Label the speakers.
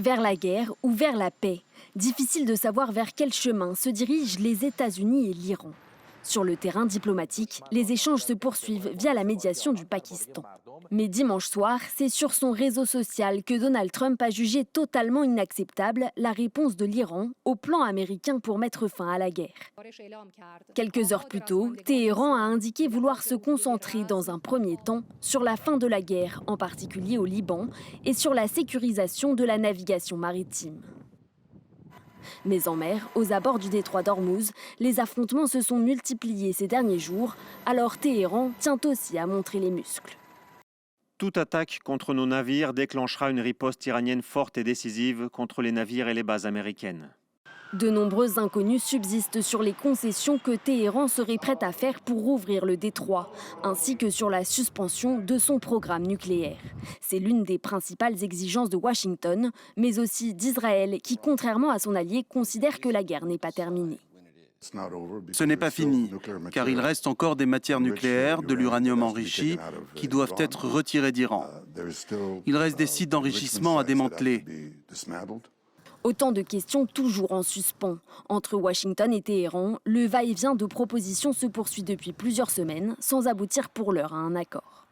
Speaker 1: Vers la guerre ou vers la paix? Difficile de savoir vers quel chemin se dirigent les États-Unis et l'Iran. Sur le terrain diplomatique, les échanges se poursuivent via la médiation du Pakistan. Mais dimanche soir, c'est sur son réseau social que Donald Trump a jugé totalement inacceptable la réponse de l'Iran au plan américain pour mettre fin à la guerre. Quelques heures plus tôt, Téhéran a indiqué vouloir se concentrer dans un premier temps sur la fin de la guerre, en particulier au Liban, et sur la sécurisation de la navigation maritime. Mais en mer, aux abords du détroit d'Ormuz, les affrontements se sont multipliés ces derniers jours, alors Téhéran tient aussi à montrer les muscles.
Speaker 2: Toute attaque contre nos navires déclenchera une riposte iranienne forte et décisive contre les navires et les bases américaines.
Speaker 1: De nombreuses inconnues subsistent sur les concessions que Téhéran serait prête à faire pour rouvrir le détroit, ainsi que sur la suspension de son programme nucléaire. C'est l'une des principales exigences de Washington, mais aussi d'Israël, qui, contrairement à son allié, considère que la guerre n'est pas terminée.
Speaker 3: Ce n'est pas fini, car il reste encore des matières nucléaires, de l'uranium enrichi, qui doivent être retirées d'Iran. Il reste des sites d'enrichissement à démanteler.
Speaker 1: Autant de questions toujours en suspens. Entre Washington et Téhéran, le va-et-vient de propositions se poursuit depuis plusieurs semaines, sans aboutir pour l'heure à un accord.